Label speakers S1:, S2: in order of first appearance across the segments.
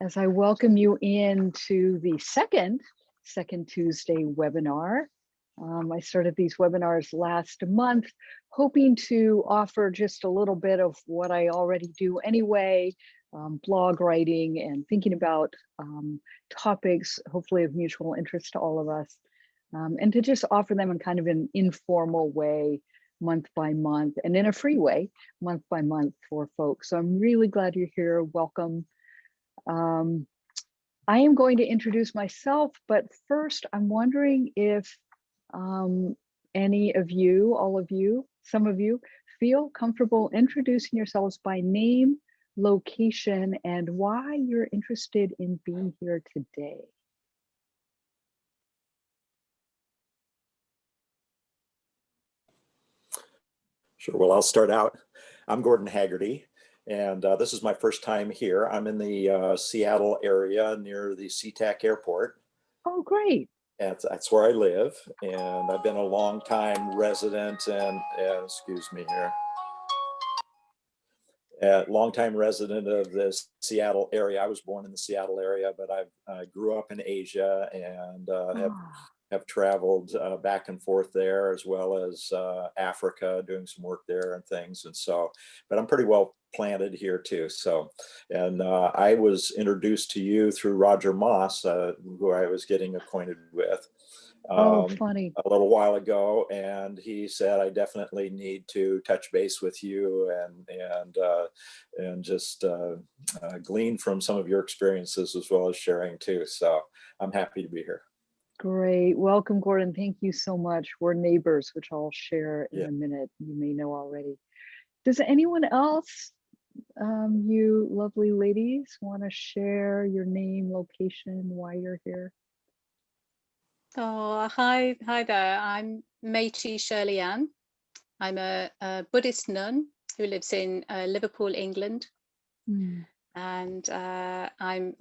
S1: as I welcome you into the Second Tuesday webinar. I started these webinars last month, hoping to offer just a little bit of what I already do anyway, blog writing and thinking about topics, hopefully of mutual interest to all of us, and to just offer them in kind of an informal way, month by month, and in a free way, month by month for folks. So I'm really glad you're here. Welcome. I am going to introduce myself, but first I'm wondering if any of you, all of you, some of you feel comfortable introducing yourselves by name, location, and why you're interested in being here today.
S2: Sure, well, I'll start out. I'm Gordon Haggerty, and this is my first time here. I'm in the Seattle area near the SeaTac Airport.
S1: Oh, great.
S2: That's where I live, and I've been a long-time resident and excuse me here, long-time resident of the Seattle area. I was born in the Seattle area, but I grew up in Asia and have traveled back and forth there, as well as Africa, doing some work there and things. And so, but I'm pretty well planted here too. So, and I was introduced to you through Roger Moss, who I was getting acquainted with
S1: funny.
S2: a little while ago, and he said I definitely need to touch base with you and just glean from some of your experiences as well as sharing too. So I'm happy to be here.
S1: Great. Welcome, Gordon. Thank you so much. We're neighbors, which I'll share in a minute. You may know already. Does anyone else, you lovely ladies, want to share your name, location, why you're here?
S3: Oh, hi there. I'm Métis Shirley Ann. I'm a Buddhist nun who lives in Liverpool, England. And I'm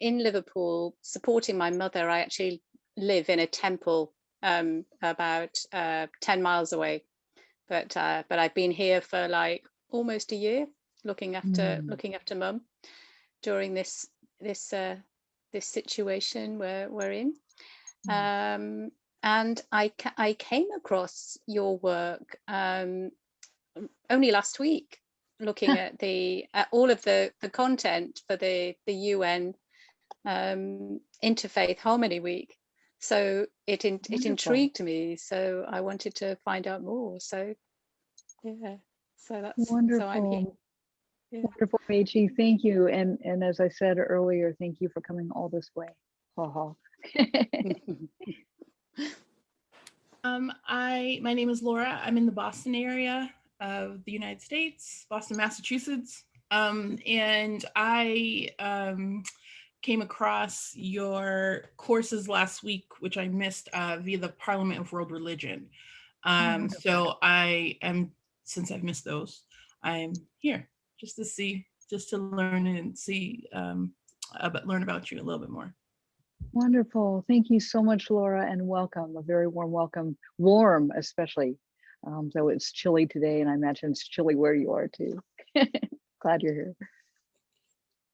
S3: in Liverpool supporting my mother. I actually live in a temple about 10 miles away, but I've been here for like almost a year, looking after mum during this situation we're in. And I came across your work only last week, looking at all of the content for the UN Interfaith Harmony Week. So it intrigued me. So I wanted to find out more. So yeah, so that's
S1: wonderful.
S3: So I'm here. Yeah.
S1: Wonderful, Meiji. Thank you. And as I said earlier, thank you for coming all this way. Ha ha.
S4: My name is Laura. I'm in the Boston area of the United States, Boston, Massachusetts. And I came across your courses last week, which I missed via the Parliament of World Religion. So since I've missed those, I'm here just to learn and see, learn about you a little bit more.
S1: Wonderful. Thank you so much, Laura, and welcome. A very warm welcome. Warm, especially. Though it's chilly today, and I imagine it's chilly where you are too. Glad you're here.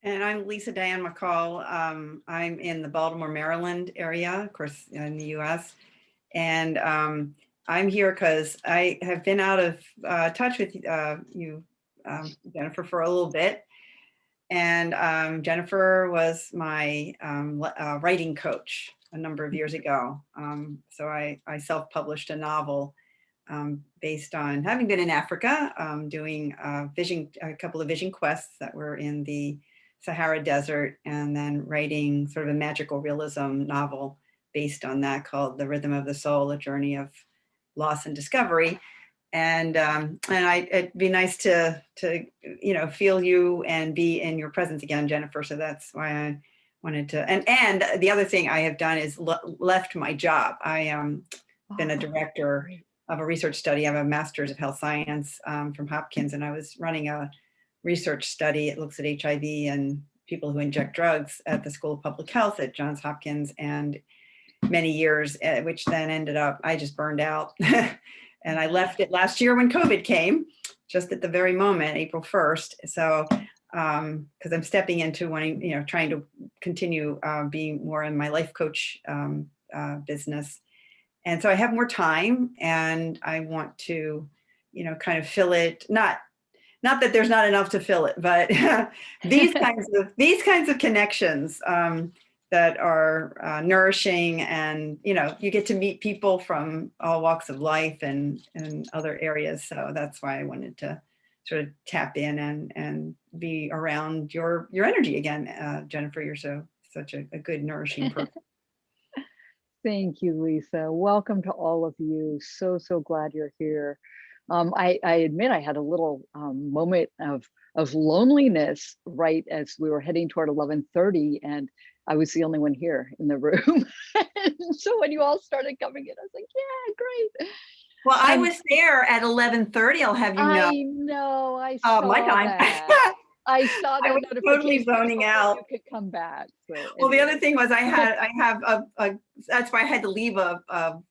S5: And I'm Lisa Diane McCall. I'm in the Baltimore, Maryland area, of course, in the US. And I'm here because I have been out of touch with you, Jennifer, for a little bit. And Jennifer was my writing coach a number of years ago. So I self-published a novel based on having been in Africa, doing a couple of vision quests that were in the Sahara Desert, and then writing sort of a magical realism novel based on that called The Rhythm of the Soul, A Journey of Loss and Discovery. And it'd be nice to feel you and be in your presence again, Jennifer. So that's why I wanted to. And the other thing I have done is left my job. I been a director of a research study. I have a master's of health science from Hopkins, and I was running a research study. It looks at HIV and people who inject drugs at the School of Public Health at Johns Hopkins, and many years, which then ended up, I just burned out. And I left it last year when COVID came, just at the very moment, April 1st. So because I'm stepping into wanting, trying to continue being more in my life coach business. And so I have more time, and I want to, kind of fill it. Not that there's not enough to fill it, but these kinds of connections that are nourishing, and you get to meet people from all walks of life and other areas. So that's why I wanted to sort of tap in and be around your energy again, Jennifer. You're such a good, nourishing person.
S1: Thank you, Lisa. Welcome to all of you. So glad you're here. I admit I had a little moment of loneliness right as we were heading toward 11:30, and I was the only one here in the room. So when you all started coming in, I was like, yeah, great.
S5: Well, I was there at 11:30. I'll have you know.
S1: I know. I saw
S5: my time.
S1: that. I saw that
S5: I was totally
S1: notification
S5: zoning
S1: before
S5: out.
S1: you could come back. So
S5: Well, the
S1: anyway.
S5: other thing was I have that's why I had to leave a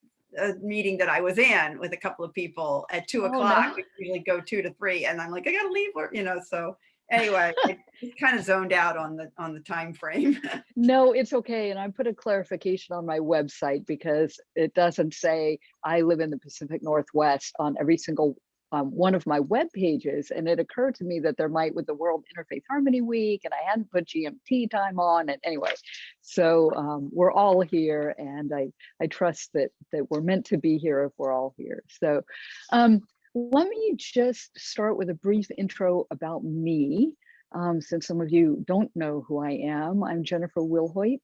S5: meeting that I was in with a couple of people at 2 o'clock.
S1: No.
S5: We usually go 2 to 3, and I'm like, I gotta leave, so anyway, I just kind of zoned out on the time frame.
S1: No, it's okay. And I put a clarification on my website because it doesn't say I live in the Pacific Northwest on every single one of my web pages. And it occurred to me that there might with the World Interfaith Harmony Week, and I hadn't put GMT time on. And anyway, so we're all here, and I trust that we're meant to be here if we're all here. So let me just start with a brief intro about me. Since some of you don't know who I am, I'm Jennifer Wilhoit.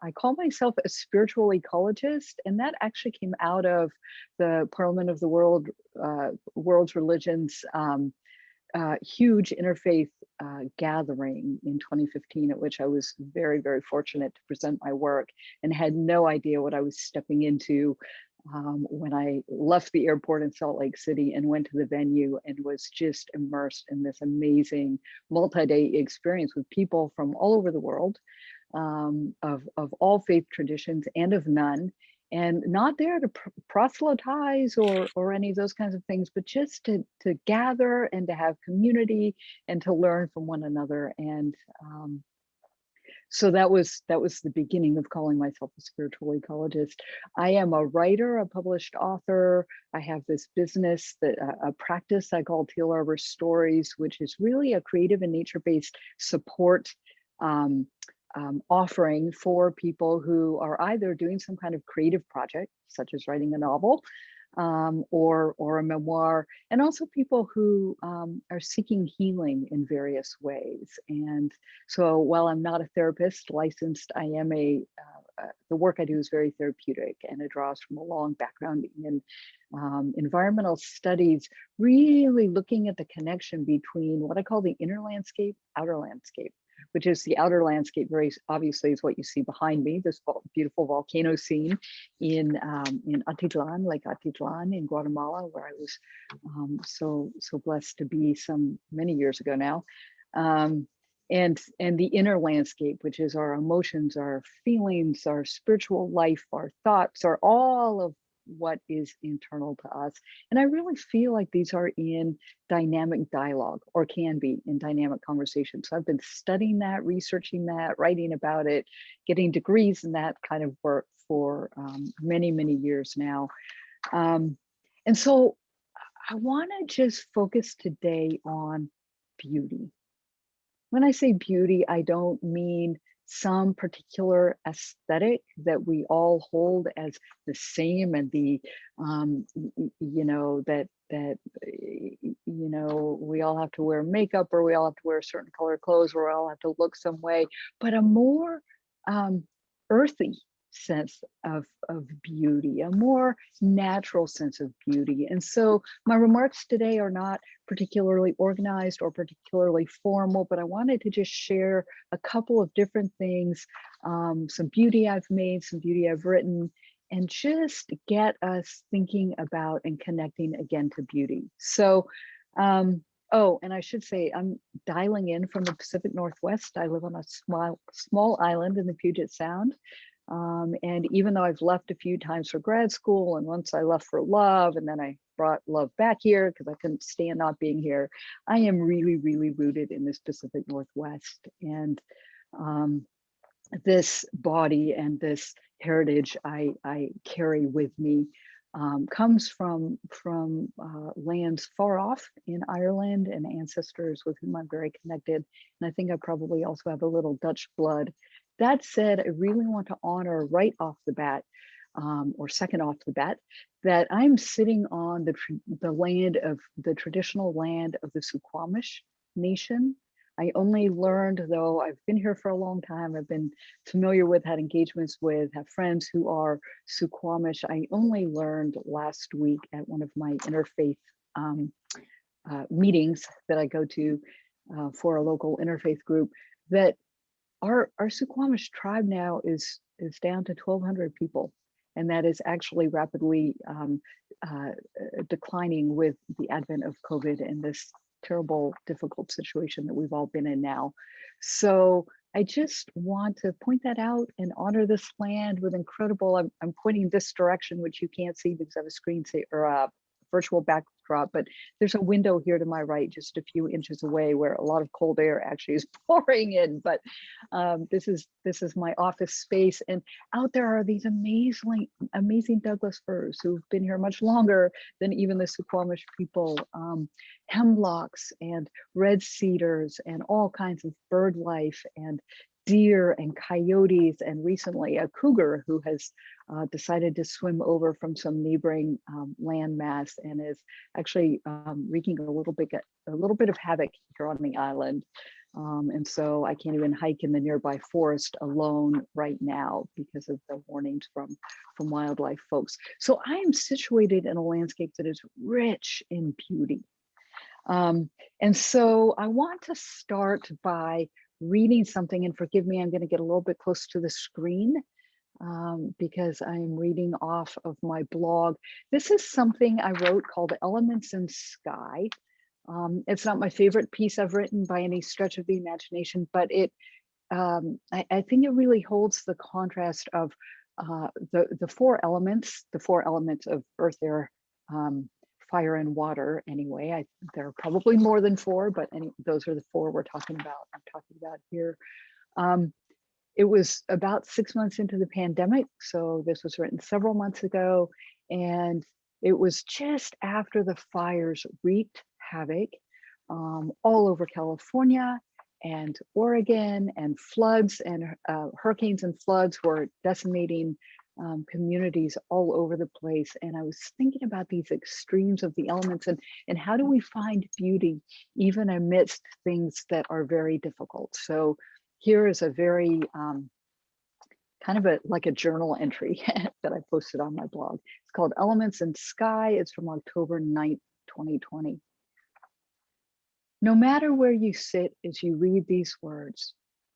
S1: I call myself a spiritual ecologist, and that actually came out of the Parliament of the World's Religions huge interfaith gathering in 2015, at which I was very, very fortunate to present my work, and had no idea what I was stepping into when I left the airport in Salt Lake City and went to the venue, and was just immersed in this amazing multi-day experience with people from all over the world, of all faith traditions and of none, and not there to proselytize or any of those kinds of things, but just to gather and to have community and to learn from one another. And so that was the beginning of calling myself a spiritual ecologist. I am a writer, a published author. I have this business, a practice I call Teal Arbor Stories, which is really a creative and nature-based support offering for people who are either doing some kind of creative project, such as writing a novel, or a memoir, and also people who are seeking healing in various ways. And so while I'm not a therapist licensed, I am the work I do is very therapeutic, and it draws from a long background in environmental studies, really looking at the connection between what I call the inner landscape, outer landscape, which is the outer landscape. Very obviously is what you see behind me, this beautiful volcano scene in Atitlan, Lake Atitlan in Guatemala, where I was so blessed to be many years ago now. And the inner landscape, which is our emotions, our feelings, our spiritual life, our thoughts, are all of what is internal to us. And I really feel like these are in dynamic dialogue, or can be in dynamic conversation. So I've been studying that, researching that, writing about it, getting degrees in that kind of work for many, many years now. And so I want to just focus today on beauty. When I say beauty, I don't mean some particular aesthetic that we all hold as the same, and the we all have to wear makeup, or we all have to wear certain color clothes, or we all have to look some way, but a more earthy sense of beauty, a more natural sense of beauty. And so my remarks today are not particularly organized or particularly formal, but I wanted to just share a couple of different things, some beauty I've made, some beauty I've written, and just get us thinking about and connecting again to beauty. So, oh, and I should say, I'm dialing in from the Pacific Northwest. I live on a small island in the Puget Sound. And even though I've left a few times for grad school, and once I left for love, and then I brought love back here because I couldn't stand not being here. I am really, really rooted in this Pacific Northwest, and this body and this heritage I carry with me comes from lands far off in Ireland and ancestors with whom I'm very connected. And I think I probably also have a little Dutch blood. That said, I really want to honor right off the bat, or second off the bat, that I'm sitting on the land of the traditional land of the Suquamish Nation. I only learned, though I've been here for a long time, I've been familiar with, had engagements with, have friends who are Suquamish. I only learned last week at one of my interfaith meetings that I go to for a local interfaith group that our Suquamish tribe now is down to 1,200 people. And that is actually rapidly declining with the advent of COVID and this terrible, difficult situation that we've all been in now. So I just want to point that out and honor this land with incredible, I'm pointing this direction, which you can't see because I have a screensaver or a virtual backdrop, but there's a window here to my right, just a few inches away, where a lot of cold air actually is pouring in. But this is my office space, and out there are these amazing Douglas firs who've been here much longer than even the Suquamish people. Hemlocks and red cedars and all kinds of bird life and deer and coyotes, and recently a cougar who has decided to swim over from some neighboring landmass and is actually wreaking a little bit of havoc here on the island. And so I can't even hike in the nearby forest alone right now because of the warnings from wildlife folks. So I am situated in a landscape that is rich in beauty. And so I want to start by reading something, and forgive me, I'm going to get a little bit close to the screen because I'm reading off of my blog. This is something I wrote called Elements in Sky. It's not my favorite piece I've written by any stretch of the imagination, but I think it really holds the contrast of the four elements of earth, air, fire, and water. Anyway, there are probably more than four, but those are the four I'm talking about here. It was about 6 months into the pandemic, so this was written several months ago, and it was just after the fires wreaked havoc all over California and Oregon, and floods and hurricanes and floods were decimating communities all over the place. And I was thinking about these extremes of the elements, and how do we find beauty even amidst things that are very difficult. So here is a very kind of like a journal entry that I posted on my blog. It's called Elements in Sky. It's from October 9th, 2020. No matter where you sit as you read these words,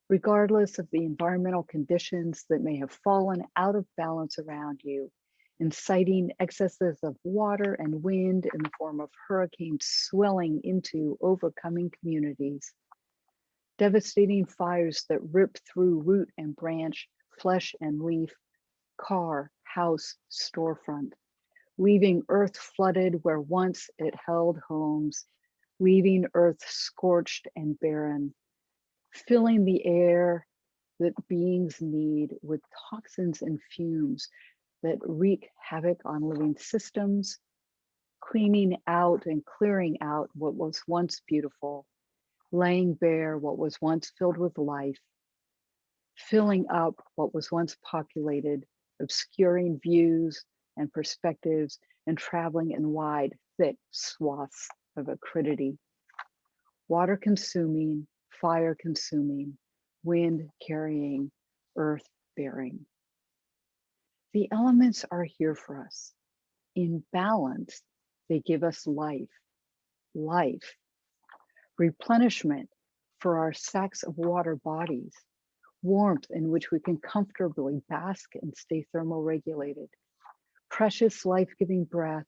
S1: regardless of the environmental conditions that may have fallen out of balance around you, inciting excesses of water and wind in the form of hurricanes swelling into overcoming communities, devastating fires that rip through root and branch, flesh and leaf, car, house, storefront, leaving earth flooded where once it held homes, leaving earth scorched and barren, filling the air that beings need with toxins and fumes that wreak havoc on living systems, cleaning out and clearing out what was once beautiful, laying bare what was once filled with life, filling up what was once populated, obscuring views and perspectives, and traveling in wide, thick swaths of acridity. Water consuming, fire consuming, wind carrying, earth bearing. The elements are here for us. In balance, they give us life, replenishment for our sacks of water bodies, warmth in which we can comfortably bask and stay thermoregulated, precious life-giving breath,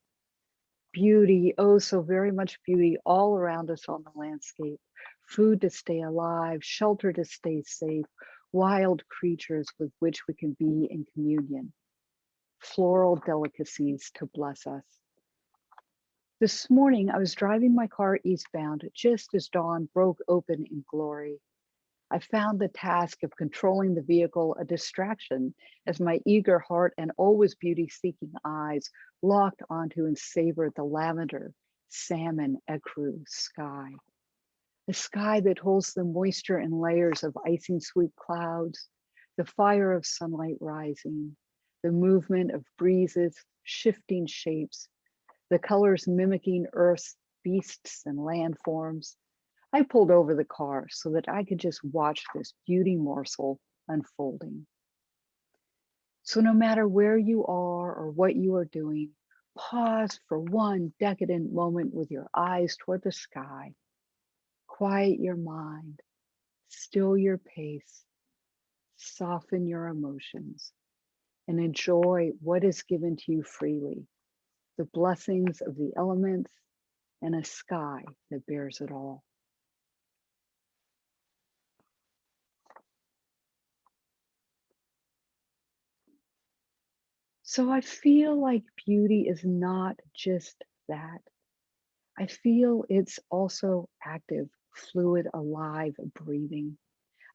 S1: beauty, oh so very much beauty all around us on the landscape, food to stay alive, shelter to stay safe, wild creatures with which we can be in communion, floral delicacies to bless us. This morning, I was driving my car eastbound just as dawn broke open in glory. I found the task of controlling the vehicle a distraction as my eager heart and always beauty-seeking eyes locked onto and savored the lavender, salmon, ecru sky. The sky that holds the moisture in layers of icing sweet clouds, the fire of sunlight rising, the movement of breezes, shifting shapes, the colors mimicking Earth's beasts and landforms. I pulled over the car so that I could just watch this beauty morsel unfolding. So no matter where you are or what you are doing, pause for one decadent moment with your eyes toward the sky. Quiet your mind, still your pace, soften your emotions, and enjoy what is given to you freely, the blessings of the elements and a sky that bears it all. So I feel like beauty is not just that. I feel it's also active, fluid, alive, breathing.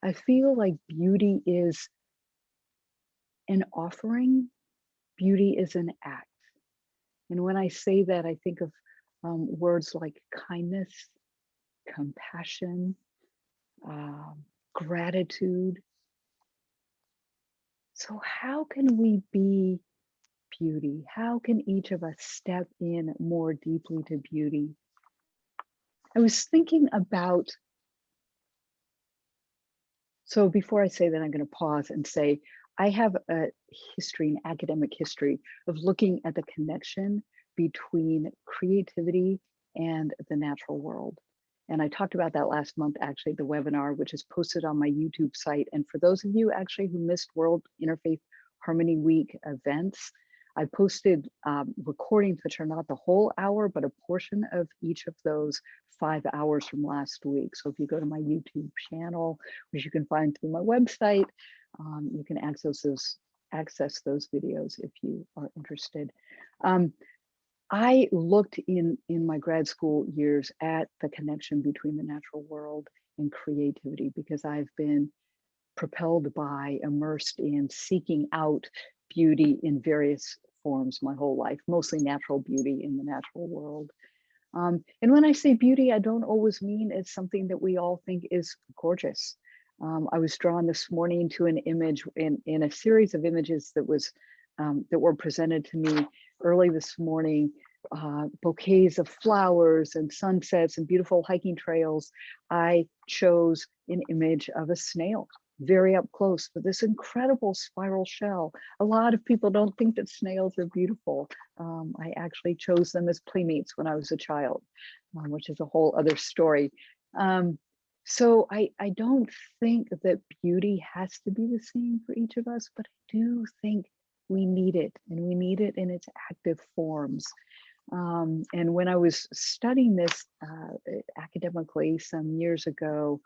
S1: I feel like beauty is an offering, beauty is an act. And when I say that, I think of words like kindness, compassion, gratitude. So how can we be beauty? How can each of us step in more deeply to beauty? I was thinking about, so before I say that, I'm going to pause and say, I have a history, an academic history of looking at the connection between creativity and the natural world. And I talked about that last month, actually, the webinar, which is posted on my YouTube site. And for those of you actually who missed World Interfaith Harmony Week events, I posted recordings, which are not the whole hour, but a portion of each of those 5 hours from last week. So if you go to my YouTube channel, which you can find through my website, you can access those videos if you are interested. I looked in my grad school years at the connection between the natural world and creativity because I've been propelled by, immersed in seeking out beauty in various forms my whole life, mostly natural beauty in the natural world. And when I say beauty, I don't always mean it's something that we all think is gorgeous. I was drawn this morning to an image in a series of images that were presented to me early this morning, bouquets of flowers and sunsets and beautiful hiking trails. I chose an image of a snail, very up close, with this incredible spiral shell. A lot of people don't think that snails are beautiful. I actually chose them as playmates when I was a child, which is a whole other story. So I don't think that beauty has to be the same for each of us, but I do think we need it, and we need it in its active forms. And when I was studying this academically some years ago,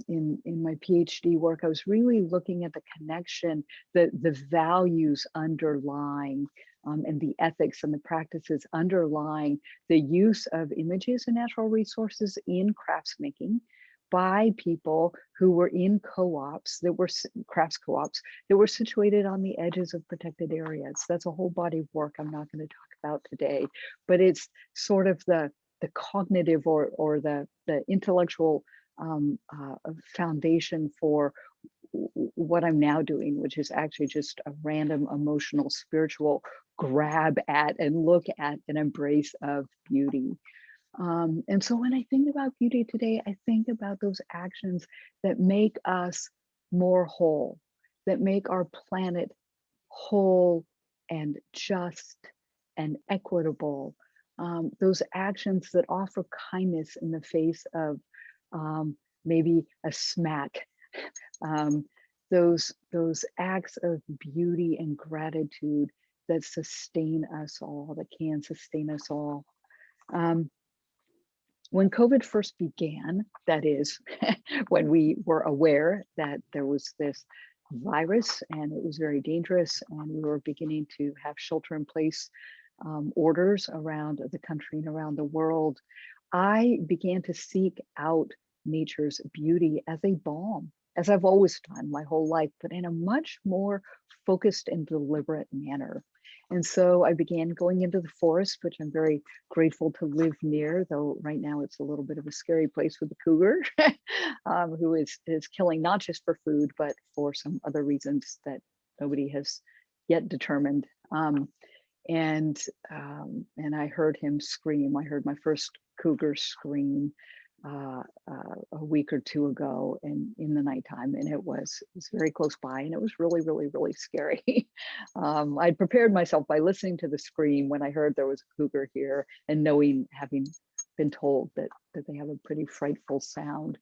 S1: in my PhD work, I was really looking at the connection, the values underlying and the ethics and the practices underlying the use of images and natural resources in crafts making by people who were in co-ops that were crafts co-ops that were situated on the edges of protected areas. That's a whole body of work I'm not going to talk about today, but it's sort of the cognitive or the intellectual foundation for what I'm now doing, which is actually just a random emotional, spiritual grab at and look at an embrace of beauty. And so when I think about beauty today, I think about those actions that make us more whole, that make our planet whole and just and equitable. Those actions that offer kindness in the face of maybe a smack. Those acts of beauty and gratitude that sustain us all, that can sustain us all. When COVID first began, that is, when we were aware that there was this virus and it was very dangerous and we were beginning to have shelter in place orders around the country and around the world, I began to seek out nature's beauty as a balm, as I've always done my whole life, but in a much more focused and deliberate manner. And so I began going into the forest, which I'm very grateful to live near, though right now it's a little bit of a scary place with the cougar, who is killing not just for food, but for some other reasons that nobody has yet determined. And I heard him scream. I heard my first cougar scream a week or two ago, and in the nighttime, and it was very close by, and it was really, really, really scary. I prepared myself by listening to the scream when I heard there was a cougar here, and knowing, having been told that they have a pretty frightful sound.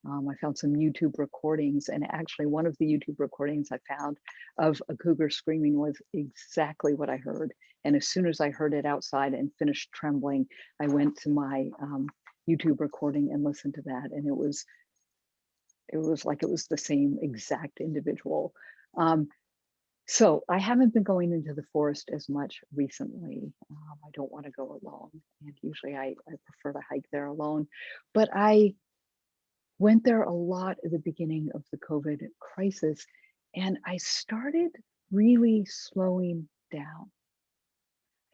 S1: I found some YouTube recordings, and actually one of the YouTube recordings I found of a cougar screaming was exactly what I heard. And as soon as I heard it outside and finished trembling, I went to my YouTube recording and listened to that, and it was like it was the same exact individual. So I haven't been going into the forest as much recently. I don't want to go alone, and usually I prefer to hike there alone, but I went there a lot at the beginning of the COVID crisis, and I started really slowing down.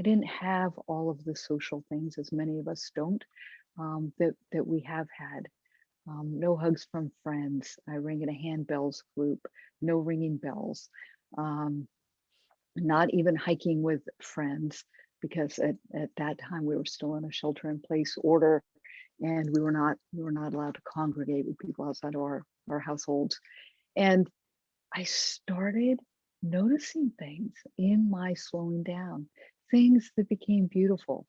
S1: I didn't have all of the social things, as many of us don't, that we have had. No hugs from friends. I rang in a handbells group, no ringing bells. Not even hiking with friends, because at that time we were still in a shelter in place order, and we were not allowed to congregate with people outside of our households. And I started noticing things in my slowing down, things that became beautiful.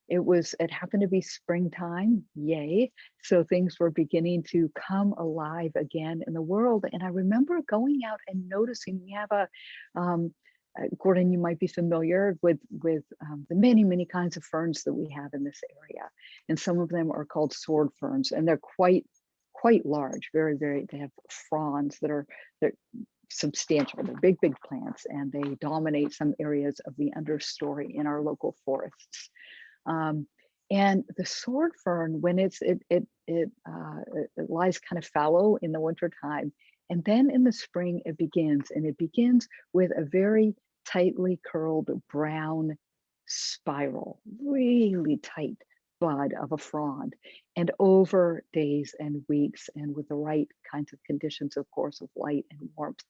S1: It happened to be springtime, yay. So things were beginning to come alive again in the world. And I remember going out and noticing, we have a, Gordon, you might be familiar with the many, many kinds of ferns that we have in this area. And some of them are called sword ferns, and they're quite large, very, very, they have fronds they're substantial. They're big, big plants, and they dominate some areas of the understory in our local forests. And the sword fern, when it lies kind of fallow in the wintertime, and then in the spring it begins, and it begins with a very tightly curled brown spiral, really tight bud of a frond. And over days and weeks, and with the right kinds of conditions, of course, of light and warmth,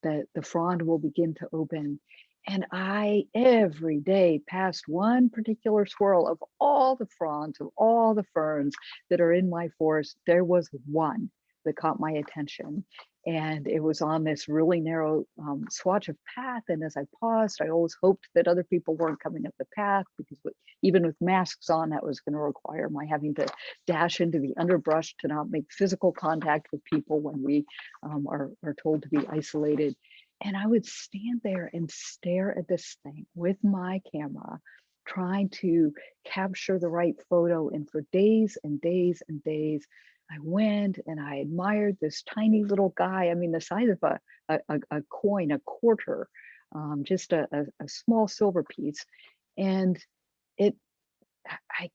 S1: the frond will begin to open. And I, every day, past one particular swirl of all the fronds, of all the ferns that are in my forest, there was one that caught my attention. And it was on this really narrow swatch of path. And as I paused, I always hoped that other people weren't coming up the path, because even with masks on, that was going to require my having to dash into the underbrush to not make physical contact with people when we are told to be isolated. And I would stand there and stare at this thing with my camera, trying to capture the right photo. And for days and days and days, I went and I admired this tiny little guy. I mean, the size of a coin, a quarter, just a small silver piece. And I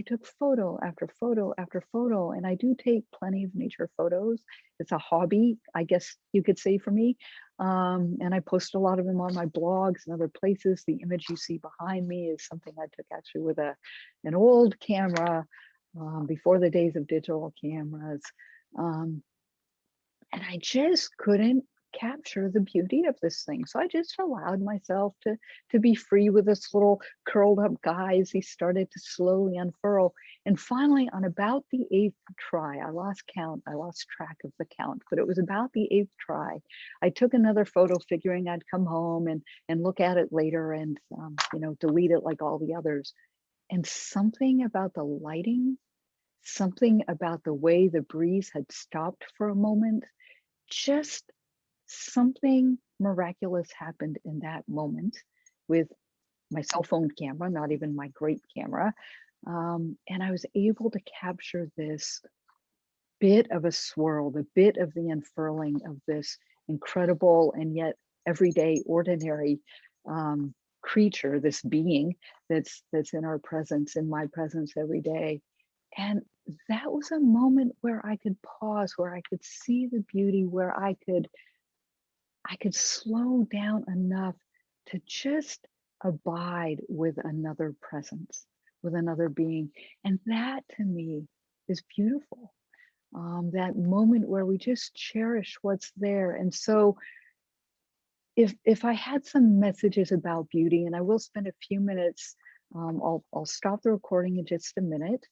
S1: took photo after photo after photo, and I do take plenty of nature photos. It's a hobby, I guess you could say, for me. And I post a lot of them on my blogs and other places. The image you see behind me is something I took actually with an old camera before the days of digital cameras. And I just couldn't capture the beauty of this thing. So I just allowed myself to be free with this little curled up guy as he started to slowly unfurl. And finally, on about the 8th try, I lost track of the count, but it was about the 8th try, I took another photo, figuring I'd come home and look at it later and delete it like all the others. And something about the lighting, something about the way the breeze had stopped for a moment, just something miraculous happened in that moment with my cell phone camera, not even my great camera. And I was able to capture this bit of a swirl, the bit of the unfurling of this incredible and yet everyday ordinary creature, this being that's in our presence, in my presence every day. And that was a moment where I could pause, where I could see the beauty, where I could slow down enough to just abide with another presence, with another being. And that to me is beautiful. That moment where we just cherish what's there. And so if I had some messages about beauty, and I will spend a few minutes, I'll stop the recording in just a minute.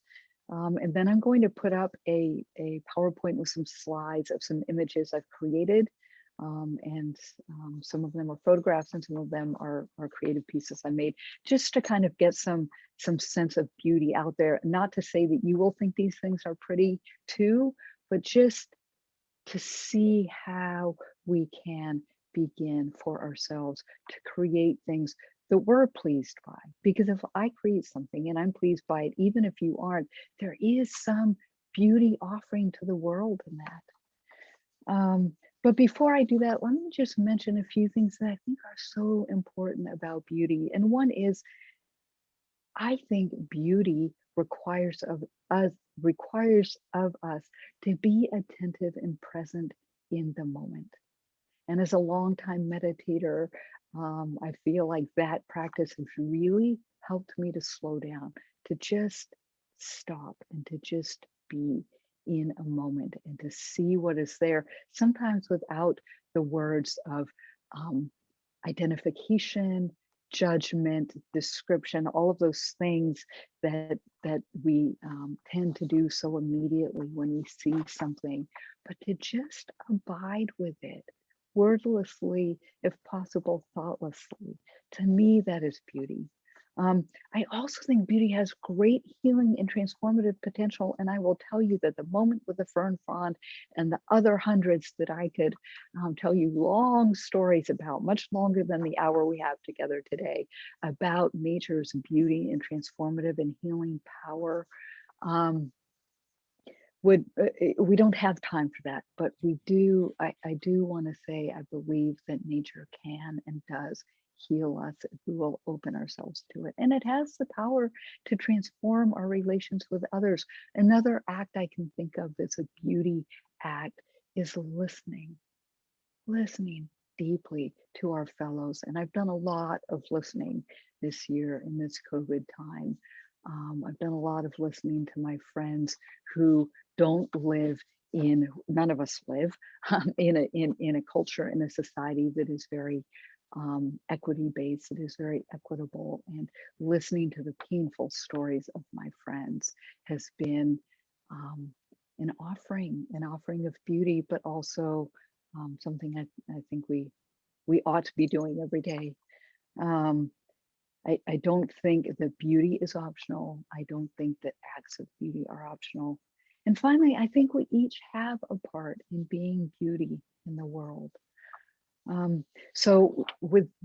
S1: And then I'm going to put up a PowerPoint with some slides of some images I've created. And some of them are photographs and some of them are creative pieces I made, just to kind of get some sense of beauty out there. Not to say that you will think these things are pretty too, but just to see how we can begin for ourselves to create things that we're pleased by. Because if I create something and I'm pleased by it, even if you aren't, there is some beauty offering to the world in that. But before I do that, let me just mention a few things that I think are so important about beauty. And one is, I think beauty requires of us to be attentive and present in the moment. And as a longtime meditator, I feel like that practice has really helped me to slow down, to just stop and to just be in a moment and to see what is there, sometimes without the words of identification, judgment, description, all of those things that we tend to do so immediately when we see something, but to just abide with it, wordlessly, if possible, thoughtlessly. To me, that is beauty. I also think beauty has great healing and transformative potential. And I will tell you that the moment with the fern frond and the other hundreds that I could tell you long stories about, much longer than the hour we have together today, about nature's beauty and transformative and healing power. We don't have time for that, but we do. I do want to say I believe that nature can and does heal us if we will open ourselves to it, and it has the power to transform our relations with others. Another act I can think of that's a beauty act is listening deeply to our fellows. And I've done a lot of listening this year in this COVID time. I've done a lot of listening to my friends who don't live in, none of us live in a culture, in a society that is very equity based, it is very equitable. And listening to the painful stories of my friends has been an offering of beauty, but also something I think we ought to be doing every day. I don't think that beauty is optional. I don't think that acts of beauty are optional. And finally, I think we each have a part in being beauty in the world. So with